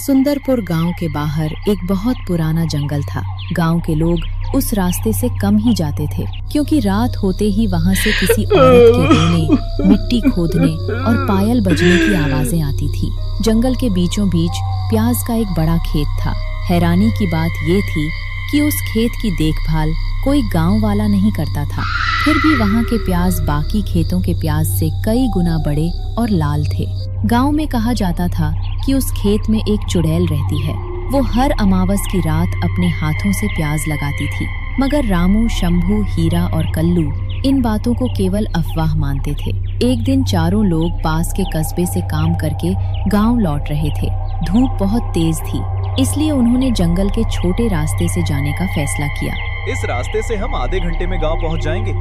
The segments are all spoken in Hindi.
सुंदरपुर गांव के बाहर एक बहुत पुराना जंगल था। गांव के लोग उस रास्ते से कम ही जाते थे, क्योंकि रात होते ही वहां से किसी औरत के रोने, मिट्टी खोदने और पायल बजने की आवाजें आती थी। जंगल के बीचों बीच प्याज का एक बड़ा खेत था। हैरानी की बात ये थी कि उस खेत की देखभाल कोई गांव वाला नहीं करता था। फिर भी वहां के प्याज बाकी खेतों के प्याज से कई गुना बड़े और लाल थे। गांव में कहा जाता था कि उस खेत में एक चुड़ैल रहती है। वो हर अमावस की रात अपने हाथों से प्याज लगाती थी। मगर रामू, शंभू, हीरा और कल्लू इन बातों को केवल अफवाह मानते थे। एक दिन चारों लोग पास के कस्बे से काम करके गांव लौट रहे थे। धूप बहुत तेज थी, इसलिए उन्होंने जंगल के छोटे रास्ते से जाने का फैसला किया। इस रास्ते से हम आधे घंटे में गांव पहुंच जाएंगे।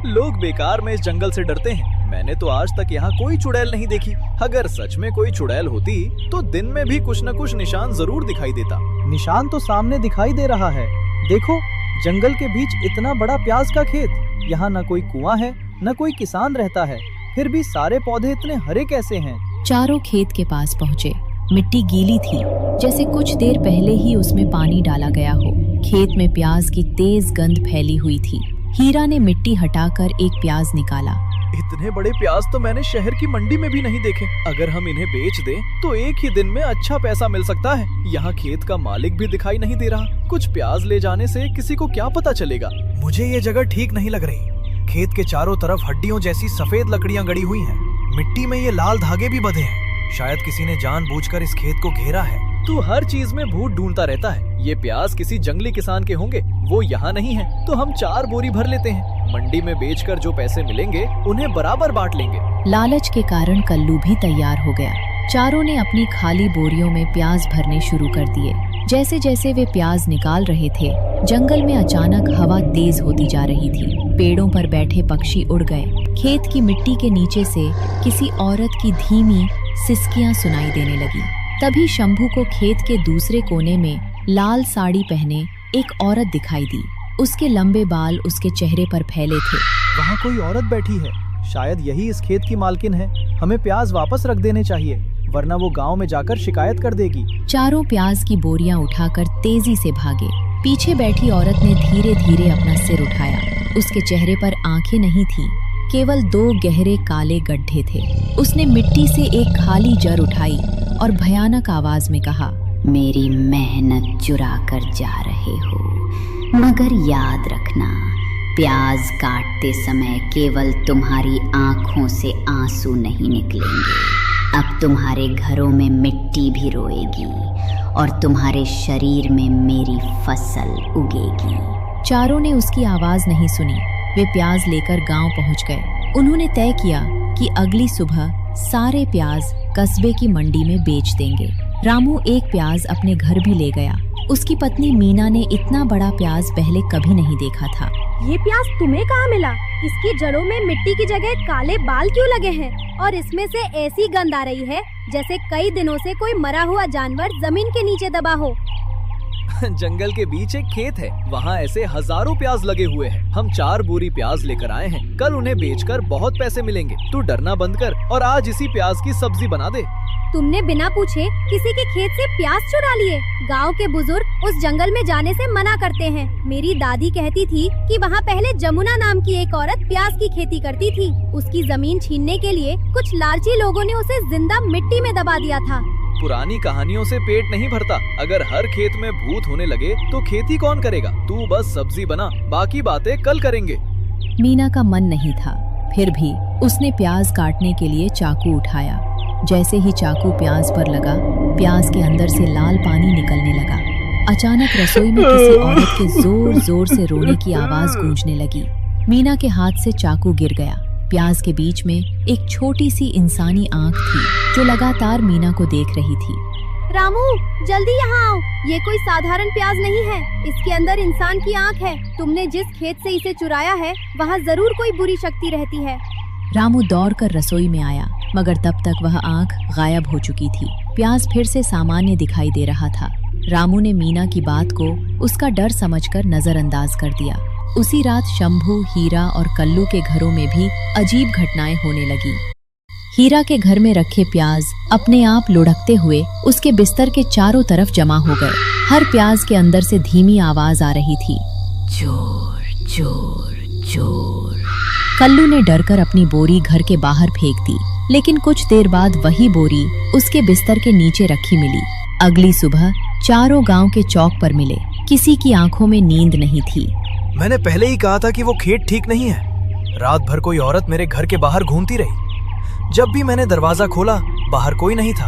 लोग बेकार में इस जंगल से डरते हैं। मैंने तो आज तक यहाँ कोई चुड़ैल नहीं देखी। अगर सच में कोई चुड़ैल होती तो दिन में भी कुछ न कुछ निशान जरूर दिखाई देता। निशान तो सामने दिखाई दे रहा है। देखो, जंगल के बीच इतना बड़ा प्याज का खेत। यहाँ न कोई कुआं है, न कोई किसान रहता है। फिर भी सारे पौधे इतने हरे कैसे हैं? चारों खेत के पास पहुँचे। मिट्टी गीली थी, जैसे कुछ देर पहले ही उसमें पानी डाला गया हो। खेत में प्याज की तेज गंध फैली हुई थी। हीरा ने मिट्टी हटाकर एक प्याज निकाला। इतने बड़े प्याज तो मैंने शहर की मंडी में भी नहीं देखे। अगर हम इन्हें बेच दें तो एक ही दिन में अच्छा पैसा मिल सकता है। यहाँ खेत का मालिक भी दिखाई नहीं दे रहा। कुछ प्याज ले जाने से किसी को क्या पता चलेगा। मुझे ये जगह ठीक नहीं लग रही। खेत के चारों तरफ हड्डियों जैसी सफेद लकड़ियाँ गड़ी हुई हैं। मिट्टी में ये लाल धागे भी बंधे हैं। शायद किसी ने जानबूझकर इस खेत को घेरा है। तू हर चीज में भूत ढूंढता रहता है। ये प्याज किसी जंगली किसान के होंगे। वो यहाँ नहीं है तो हम 4 बोरी भर लेते हैं। मंडी में बेचकर जो पैसे मिलेंगे उन्हें बराबर बांट लेंगे। लालच के कारण कल्लू भी तैयार हो गया। चारों ने अपनी खाली बोरियों में प्याज भरने शुरू कर दिए। जैसे जैसे वे प्याज निकाल रहे थे, जंगल में अचानक हवा तेज होती जा रही थी। पेड़ों पर बैठे पक्षी उड़ गए। खेत की मिट्टी के नीचे से किसी औरत की धीमी सिसकियां सुनाई देने लगी। तभी शंभू को खेत के दूसरे कोने में लाल साड़ी पहने एक औरत दिखाई दी। उसके लंबे बाल उसके चेहरे पर फैले थे। वहाँ कोई औरत बैठी है। शायद यही इस खेत की मालकिन है। हमें प्याज वापस रख देने चाहिए, वरना वो गांव में जाकर शिकायत कर देगी। चारों प्याज की बोरियां उठाकर तेजी से भागे। पीछे बैठी औरत ने धीरे धीरे अपना सिर उठाया। उसके चेहरे पर आंखें नहीं थीं, केवल 2 गहरे काले गड्ढे थे। उसने मिट्टी से एक खाली जर उठाई और भयानक आवाज में कहा, मेरी मेहनत चुरा कर जा रहे हो, मगर याद रखना, प्याज काटते समय केवल तुम्हारी आंखों से आंसू नहीं निकलेंगे। अब तुम्हारे घरों में मिट्टी भी रोएगी और तुम्हारे शरीर में मेरी फसल उगेगी। चारों ने उसकी आवाज नहीं सुनी। वे प्याज लेकर गांव पहुंच गए। उन्होंने तय किया कि अगली सुबह सारे प्याज कस्बे की मंडी में बेच देंगे। रामू एक प्याज अपने घर भी ले गया। उसकी पत्नी मीना ने इतना बड़ा प्याज पहले कभी नहीं देखा था। ये प्याज तुम्हें कहाँ मिला? इसकी जड़ों में मिट्टी की जगह काले बाल क्यों लगे हैं? और इसमें से ऐसी गंध आ रही है जैसे कई दिनों से कोई मरा हुआ जानवर जमीन के नीचे दबा हो। जंगल के बीच एक खेत है, वहाँ ऐसे हजारों प्याज लगे हुए हैं। हम 4 बोरी प्याज लेकर आए हैं। कल उन्हें बेचकर बहुत पैसे मिलेंगे। तू डरना बंद कर और आज इसी प्याज की सब्जी बना दे। तुमने बिना पूछे किसी के खेत से प्याज चुरा लिए। गांव के बुजुर्ग उस जंगल में जाने से मना करते हैं। मेरी दादी कहती थी कि वहाँ पहले जमुना नाम की एक औरत प्याज की खेती करती थी। उसकी जमीन छीनने के लिए कुछ लालची लोगों ने उसे जिंदा मिट्टी में दबा दिया था। पुरानी कहानियों से पेट नहीं भरता। अगर हर खेत में भूत होने लगे तो खेती कौन करेगा? तू बस सब्जी बना, बाकी बातें कल करेंगे। मीना का मन नहीं था, फिर भी उसने प्याज काटने के लिए चाकू उठाया। जैसे ही चाकू प्याज पर लगा, प्याज के अंदर से लाल पानी निकलने लगा। अचानक रसोई में किसी औरत के जोर जोर से रोने की आवाज गूंजने लगी। मीना के हाथ से चाकू गिर गया। प्याज के बीच में एक छोटी सी इंसानी आंख थी जो लगातार मीना को देख रही थी। रामू, जल्दी यहाँ आओ। ये कोई साधारण प्याज नहीं है, इसके अंदर इंसान की आंख है। तुमने जिस खेत से इसे चुराया है वहाँ जरूर कोई बुरी शक्ति रहती है। रामू दौड़कर रसोई में आया, मगर तब तक वह आंख गायब हो चुकी थी। प्याज फिर से सामान्य दिखाई दे रहा था। रामू ने मीना की बात को उसका डर समझकर नजरअंदाज कर दिया। उसी रात शंभू, हीरा और कल्लू के घरों में भी अजीब घटनाएं होने लगी। हीरा के घर में रखे प्याज अपने आप लुढ़कते हुए उसके बिस्तर के चारों तरफ जमा हो गए। हर प्याज के अंदर से धीमी आवाज आ रही थी, चोर चोर चोर। कल्लू ने डरकर अपनी बोरी घर के बाहर फेंक दी, लेकिन कुछ देर बाद वही बोरी उसके बिस्तर के नीचे रखी मिली। अगली सुबह चारों गांव के चौक पर मिले। किसी की आंखों में नींद नहीं थी। मैंने पहले ही कहा था कि वो खेत ठीक नहीं है। रात भर कोई औरत मेरे घर के बाहर घूमती रही। जब भी मैंने दरवाजा खोला, बाहर कोई नहीं था,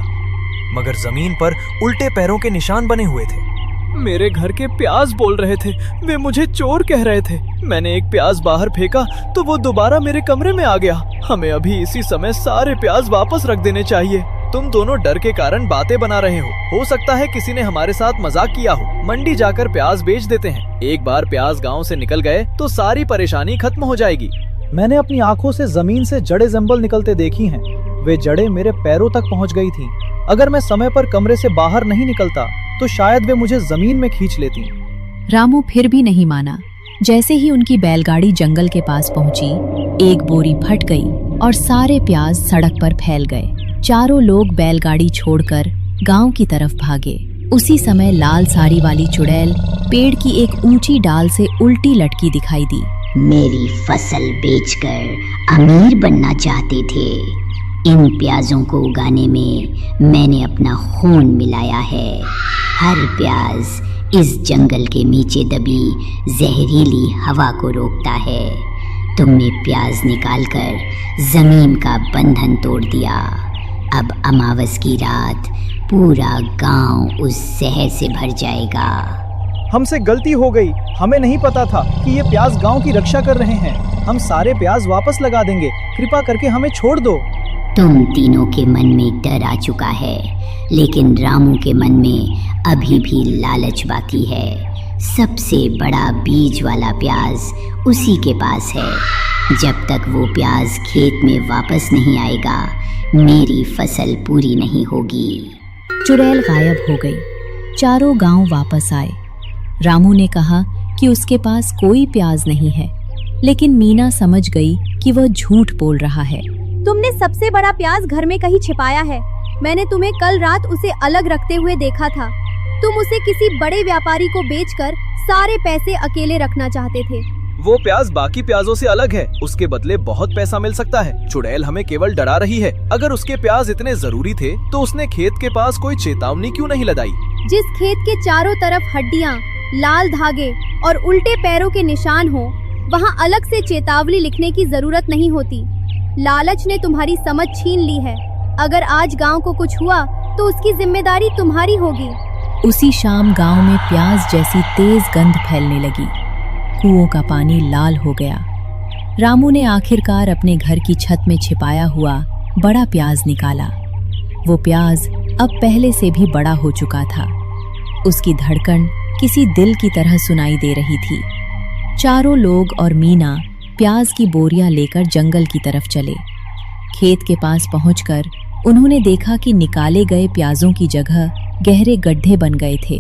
मगर जमीन पर उल्टे पैरों के निशान बने हुए थे। मेरे घर के प्याज बोल रहे थे, वे मुझे चोर कह रहे थे। मैंने एक प्याज बाहर फेंका तो वो दोबारा मेरे कमरे में आ गया। हमें अभी इसी समय सारे प्याज वापस रख देने चाहिए। तुम दोनों डर के कारण बातें बना रहे हो सकता है किसी ने हमारे साथ मजाक किया हो। मंडी जाकर प्याज बेच देते हैं। एक बार प्याज गांव से निकल गए तो सारी परेशानी खत्म हो जाएगी। मैंने अपनी आंखों से जमीन से जड़ें जंबल निकलते देखी हैं। वे जड़ें मेरे पैरों तक पहुंच गई थीं। अगर मैं समय पर कमरे से बाहर नहीं निकलता तो शायद वे मुझे जमीन में खींच लेती। रामू फिर भी नहीं माना। जैसे ही उनकी बैलगाड़ी जंगल के पास पहुंची, एक बोरी फट गई और सारे प्याज सड़क पर फैल गए। चारों लोग बैलगाड़ी छोड़कर गांव की तरफ भागे। उसी समय लाल साड़ी वाली चुड़ैल पेड़ की एक ऊंची डाल से उल्टी लटकी दिखाई दी। मेरी फसल बेचकर अमीर बनना चाहते थे। इन प्याजों को उगाने में मैंने अपना खून मिलाया है। हर प्याज इस जंगल के नीचे दबी जहरीली हवा को रोकता है। तुमने प्याज निकालकर जमीन का बंधन तोड़ दिया। अब अमावस की रात पूरा गांव उस जहर से भर जाएगा। हमसे गलती हो गई। हमें नहीं पता था कि ये प्याज गांव की रक्षा कर रहे हैं। हम सारे प्याज वापस लगा देंगे। कृपा करके हमें छोड़ दो। तुम तीनों के मन में डर आ चुका है, लेकिन रामू के मन में अभी भी लालच बाकी है। सबसे बड़ा बीज वाला प्याज उसी के पास है। जब तक वो प्याज खेत में वापस नहीं आएगा, मेरी फसल पूरी नहीं होगी। चुड़ैल गायब हो गई। चारों गांव वापस आए। रामू ने कहा कि उसके पास कोई प्याज नहीं है, लेकिन मीना समझ गई कि वह झूठ बोल रहा है। तुमने सबसे बड़ा प्याज घर में कहीं छिपाया है। मैंने तुम्हें कल रात उसे अलग रखते हुए देखा था। तुम उसे किसी बड़े व्यापारी को बेचकर सारे पैसे अकेले रखना चाहते थे। वो प्याज बाकी प्याजों से अलग है। उसके बदले बहुत पैसा मिल सकता है। चुड़ैल हमें केवल डरा रही है। अगर उसके प्याज इतने जरूरी थे तो उसने खेत के पास कोई चेतावनी क्यों नहीं लगाई? जिस खेत के चारों तरफ हड्डियां, लाल धागे और उल्टे पैरों के निशान हो, वहाँ अलग से चेतावनी लिखने की जरूरत नहीं होती। लालच ने तुम्हारी समझ छीन ली है। अगर आज गांव को कुछ हुआ तो उसकी जिम्मेदारी तुम्हारी होगी। उसी शाम गांव में प्याज जैसी तेज गंध फैलने लगी। कुओं का पानी लाल हो गया। रामू ने आखिरकार अपने घर की छत में छिपाया हुआ बड़ा प्याज निकाला। वो प्याज अब पहले से भी बड़ा हो चुका था। उसकी धड़कन किसी दिल की तरह सुनाई दे रही थी। चारों लोग और मीना प्याज की बोरियां लेकर जंगल की तरफ चले। खेत के पास पहुंचकर उन्होंने देखा कि निकाले गए प्याजों की जगह गहरे गड्ढे बन गए थे।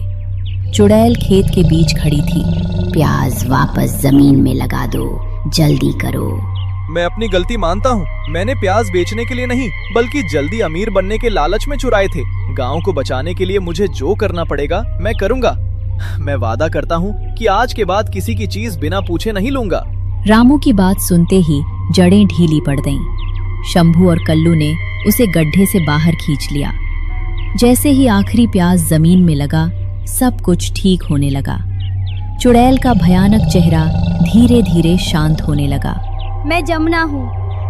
चुड़ैल खेत के बीच खड़ी थी। प्याज वापस जमीन में लगा दो, जल्दी करो। मैं अपनी गलती मानता हूँ। मैंने प्याज बेचने के लिए नहीं, बल्कि जल्दी अमीर बनने के लालच में चुराए थे। गांव को बचाने के लिए मुझे जो करना पड़ेगा मैं करूँगा। मैं वादा करता हूँ कि आज के बाद किसी की चीज बिना पूछे नहीं लूंगा। रामू की बात सुनते ही जड़ें ढीली पड़ गईं। शंभू और कल्लू ने उसे गड्ढे से बाहर खींच लिया। जैसे ही आखिरी प्याज जमीन में लगा, सब कुछ ठीक होने लगा। चुड़ैल का भयानक चेहरा धीरे धीरे शांत होने लगा। मैं जमुना हूँ।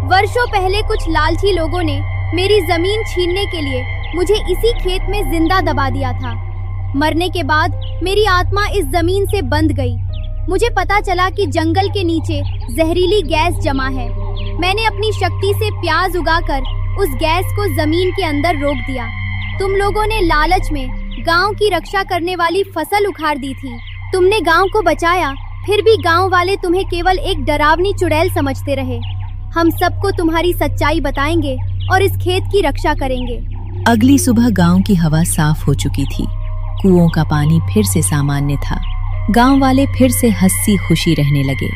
वर्षों पहले कुछ लालची लोगों ने मेरी जमीन छीनने के लिए मुझे इसी खेत में जिंदा दबा दिया था। मरने के बाद मेरी आत्मा इस जमीन से बंध गई। मुझे पता चला कि जंगल के नीचे जहरीली गैस जमा है। मैंने अपनी शक्ति से प्याज उगाकर उस गैस को जमीन के अंदर रोक दिया। तुम लोगों ने लालच में गांव की रक्षा करने वाली फसल उखाड़ दी थी। तुमने गांव को बचाया, फिर भी गांव वाले तुम्हें केवल एक डरावनी चुड़ैल समझते रहे। हम सबको तुम्हारी सच्चाई बताएंगे और इस खेत की रक्षा करेंगे। अगली सुबह गांव की हवा साफ हो चुकी थी। कुओं का पानी फिर से सामान्य था। गांव वाले फिर से हंसी खुशी रहने लगे।